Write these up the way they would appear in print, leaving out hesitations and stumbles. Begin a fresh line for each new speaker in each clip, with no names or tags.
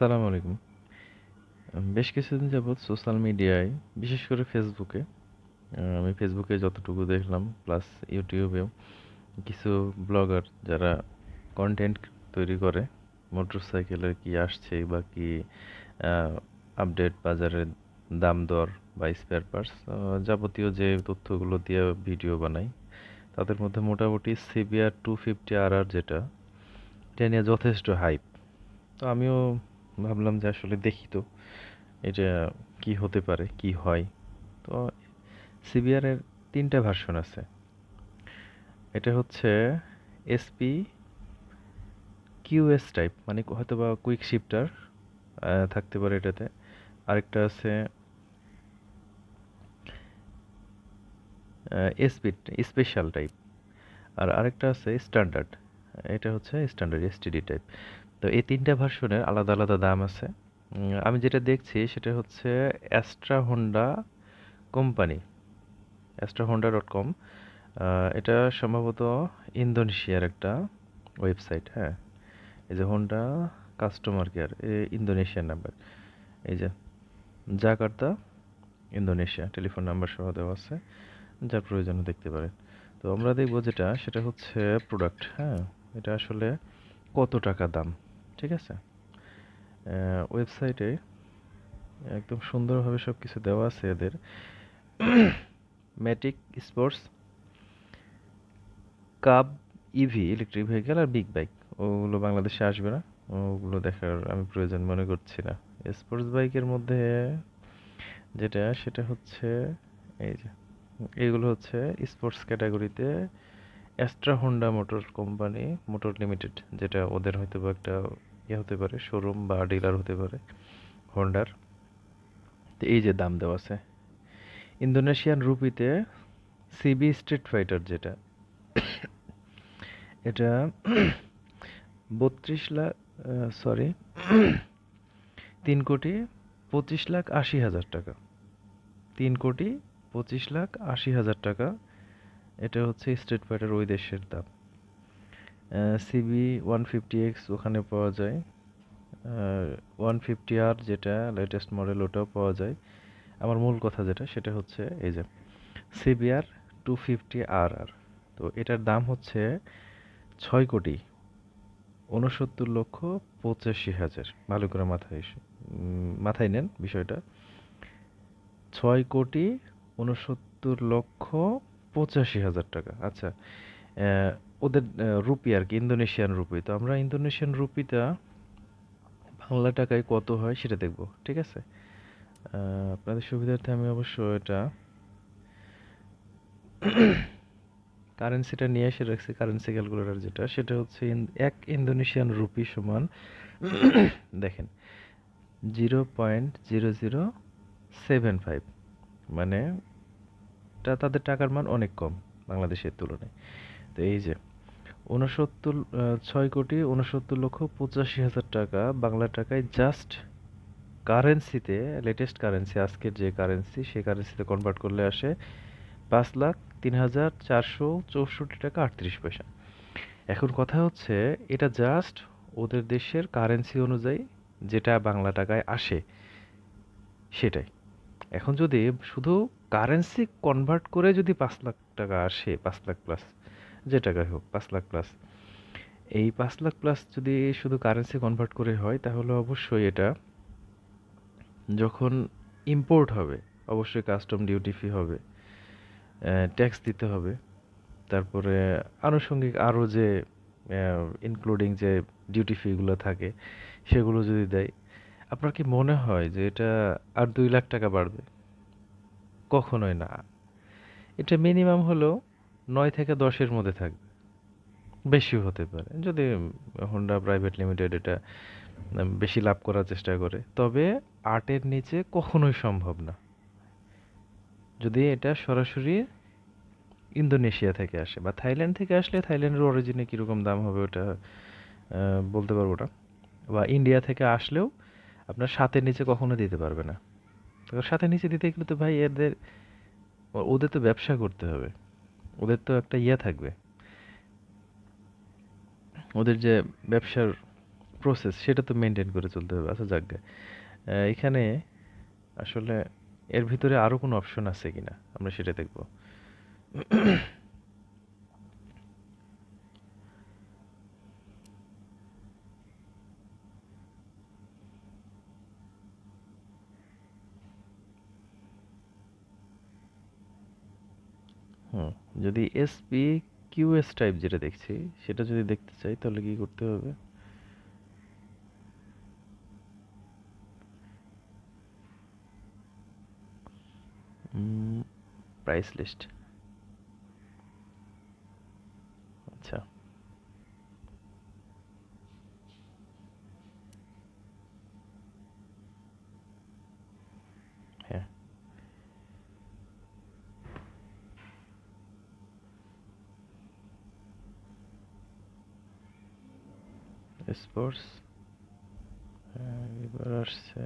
আসসালামু আলাইকুম। বেশ কিছুদিন যাবৎ সোশ্যাল মিডিয়ায় বিশেষ করে ফেসবুকে আমি ফেসবুকে যতটুকু দেখলাম প্লাস ইউটিউবেও কিছু ব্লগার যারা কন্টেন্ট তৈরি করে মোটরসাইকেলের কি আসছে বা কি আপডেট বাজারের দাম দর বা স্পেয়ার পার্টস যাবতীয় যে তথ্যগুলো দিয়ে ভিডিও বানায় তাদের মধ্যে মোটামুটি সিবিআর 250 RR যেটা এটা নিয়ে যথেষ্ট হাইপ। তো আমিও ভাবলাম যে আসলে দেখি তো এটা কি হতে পারে, কি হয়। তো সিবিআর এর ৩টা ভার্সন আছে। এটা হচ্ছে এসপি কিউএস টাইপ, মানে হয়তোবা কুইক শিফটার থাকতে পারে এটাতে। আরেকটা আছে এসপি স্পেশাল টাইপ, আর আরেকটা আছে স্ট্যান্ডার্ড। এটা হচ্ছে স্ট্যান্ডার্ড এসটিডি টাইপ। তো এই ৩টা ভার্সনের আলাদা আলাদা দাম আছে। আমি যেটা দেখছি সেটা হচ্ছে অ্যাস্ট্রা হোন্ডা কোম্পানি, astrahonda.com। এটা সম্ভবত ইন্দোনেশিয়ার একটা ওয়েবসাইট। হ্যাঁ, এই যে হোন্ডা কাস্টমার কেয়ার, ইন্দোনেশিয়ার নাম্বার। এই যে জাকার্তা, ইন্দোনেশিয়া, টেলিফোন নাম্বার সহ দেওয়া আছে, যার প্রয়োজন দেখতে পারেন। তো আমরা দেখবো যেটা সেটা হচ্ছে প্রোডাক্ট। হ্যাঁ, এটা আসলে কত টাকা দাম, ঠিক আছে। ওয়েবসাইটে একদম সুন্দরভাবে সব কিছু দেওয়া আছে এদের। ম্যাটিক স্পোর্টস, কাব ইভি ইলেকট্রিক ভেহিকেল আর বিগ বাইক, ওগুলো বাংলাদেশে আসবে না। ওগুলো দেখার আমি প্রয়োজন মনে করছি না। স্পোর্টস বাইকের মধ্যে যেটা সেটা হচ্ছে এই যে এইগুলো হচ্ছে স্পোর্টস ক্যাটাগরিতে Astra Honda motor company motor limited, যেটা ওদের হয়তো বা একটা ইয়ে হতে পারে, শোরুম বা ডিলার হতে পারে হোন্ডার। তো এই যে দাম দেওয়া আছে ইন্দোনেশিয়ান রুপিতে। সিবি স্ট্রিট ফাইটার যেটা, এটা 32 লাখ, সরি 3,25,80,000 টাকা। 3,25,80,000 টাকা, এটা হচ্ছে স্ট্রিট ফাইটার ওই দেশের দাম। CB 150X ওখানে পাওয়া যায়। 150R যেটা লেটেস্ট মডেল, ওটাও পাওয়া যায়। আমার মূল কথা যেটা সেটা হচ্ছে এই যে CBR 250RR। তো এটার দাম হচ্ছে 6,69,85,000। ভালো করে মাথায় নেন বিষয়টা। 6,69,85,000 টাকা। আচ্ছা, আহ, ওদের রুপি আর কি, ইন্দোনেশিয়ান রুপি। তো আমরা ইন্দোনেশিয়ান রুপিটা বাংলা টাকায় কত হয় সেটা দেখব, ঠিক আছে। আপনাদের সুবিধার্থে আমি অবশ্য এটা কারেন্সিটা নিয়ে এসে রাখছি। কারেন্সি ক্যালকুলেটর যেটা সেটা হচ্ছে এক ইন্দোনেশিয়ান রুপি সমান দেখেন 0.0075, মানে তাদের টাকার মান অনেক কম বাংলাদেশের তুলনায়। তো এই যে 6,69,85,000 টাকা বাংলা টাকায় জাস্ট কারেন্সিতে, লেটেস্ট কারেন্সি আজকের যে কারেন্সি সেই কারেন্সিতে কনভার্ট করলে আসে 5,03,464 টাকা 38 পয়সা। এখন কথা হচ্ছে এটা জাস্ট ওদের দেশের কারেন্সি অনুযায়ী যেটা বাংলা টাকায় আসে সেটাই। এখন যদি শুধু কারেন্সি কনভার্ট করে যদি 5 লাখ টাকা আসে, 5 লাখ প্লাস, যে টাকাই হোক 5 লাখ প্লাস, এই 5 লাখ প্লাস যদি শুধু কারেন্সি কনভার্ট করে হয় তাহলে অবশ্যই এটা যখন ইম্পোর্ট হবে অবশ্যই কাস্টম ডিউটি ফি হবে, ট্যাক্স দিতে হবে। তারপরে আনুষঙ্গিক আরও যে ইনক্লুডিং যে ডিউটি ফিগুলো থাকে সেগুলো যদি দেয়, আপনার কি মনে হয় যে এটা আর 2 লাখ টাকা বাড়বে? কখনোই না। এটা মিনিমাম হলেও 9 থেকে 10-এর মধ্যে থাকবে, বেশিও হতে পারে যদি হোন্ডা প্রাইভেট লিমিটেড এটা বেশি লাভ করার চেষ্টা করে। তবে 8-এর নিচে কখনোই সম্ভব না যদি এটা সরাসরি ইন্দোনেশিয়া থেকে আসে বা থাইল্যান্ড থেকে আসলে থাইল্যান্ডের অরিজিনে কীরকম দাম হবে ওটা বলতে পারবো না। বা ইন্ডিয়া থেকে আসলেও আপনার 7-এর নিচে কখনো দিতে পারবে না। তো 7-এর নিচে দিতে গেলে তো ভাই ওদের তো ব্যবসা করতে হবে, ওদের তো একটা ইয়ে থাকবে, ওদের যে ব্যবসার প্রসেস সেটা তো মেনটেন করে চলতে হবে। আচ্ছা যাক গে। এখানে আসলে এর ভিতরে আরো কোনো অপশন আছে কিনা আমরা সেটা দেখব। হুম, যদি এসপি কিউএস টাইপ যেটা দেখছি সেটা যদি দেখতে চাই তাহলে কি করতে হবে? Price list. আচ্ছা, হ্যাঁ, স্পোর্টস। হ্যাঁ, এবার আসছে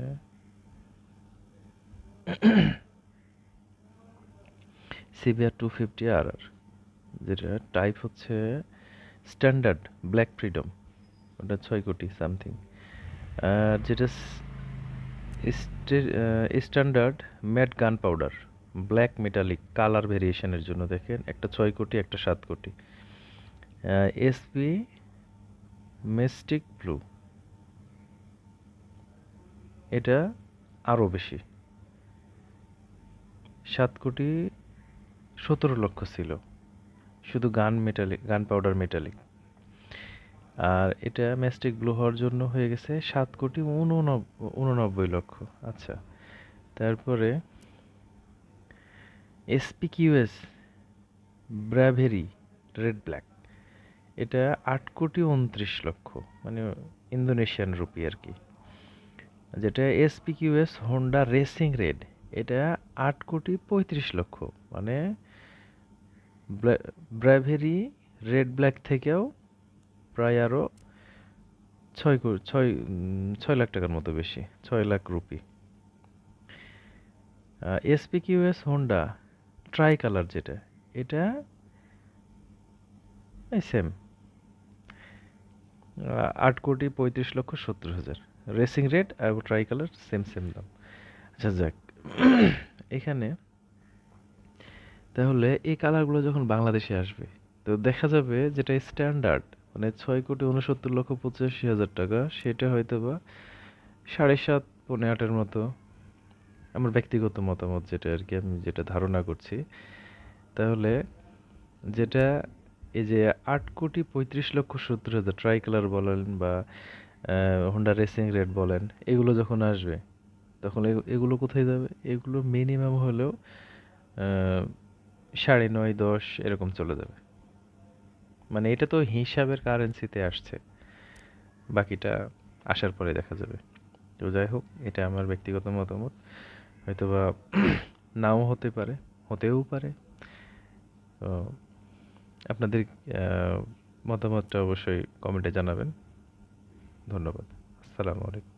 সিবিআর 250 আর যেটা টাইপ হচ্ছে স্ট্যান্ডার্ড ব্ল্যাক ফ্রিডম, ওটা 6 কোটি সামথিং। আর যেটা standard matte gun powder black metallic colour ভেরিয়েশনের জন্য দেখেন একটা 6 কোটি একটা 7 কোটি। এসপি মেস্টিক ব্লু এটা আরও বেশি, 7 কোটি 17 লক্ষ ছিল শুধু গান মেটালিক গান পাউডার মেটালিক। আর এটা ম্যাস্টিক ব্লু হওয়ার জন্য হয়ে গেছে 7 কোটি 89 লক্ষ। আচ্ছা, তারপরে এসপিকিউএস ব্রাভেরি রেড ব্ল্যাক এটা 8 কোটি 29 লক্ষ, মানে ইন্দোনেশিয়ান রুপি আর কি। যেটা এসপিকিউএস হোন্ডা রেসিং রেড এটা 8 কোটি 35 লক্ষ, মানে ব্রাভেরি রেড ব্ল্যাক থেকেও প্রায় আরও 6 লাখ টাকার মতো বেশি, 6 লাখ রুপি। এসপিকিউএস হোন্ডা ট্রাই কালার যেটা এটা সেম 8 কোটি 35 লক্ষ 70 হাজার। রেসিং রেড আর ট্রাই কালার সেম সেম দাম। আচ্ছা যাক, এখানে তাহলে এই কালারগুলো যখন বাংলাদেশে আসবে তো দেখা যাবে যেটা স্ট্যান্ডার্ড মানে 6 কোটি 69 লক্ষ 85 হাজার টাকা সেটা হয়তো বা 7.5 পৌনে 8-এর মতো। আমার ব্যক্তিগত মতামত যেটা আর কি, আমি যেটা ধারণা করছি। তাহলে যেটা এই যে 8 কোটি 35 লক্ষ 70 হাজার ট্রাই কালার বলেন বা হোন্ডা রেসিং রেড বলেন, এগুলো যখন আসবে তখন এগুলো কোথায় যাবে? এগুলো মিনিমাম হলেও 9.5 10 এরকম চলে যাবে। মানে এটা তো হিসাবের কারেন্সিতে আসছে, বাকিটা আসার পরে দেখা যাবে। তো যাই হোক, এটা আমার ব্যক্তিগত মতামত, হয়তোবা নাও হতে পারে, হতেও পারে। তো আপনাদের মতামতটা অবশ্যই কমেন্টে জানাবেন। ধন্যবাদ। আসসালামু আলাইকুম।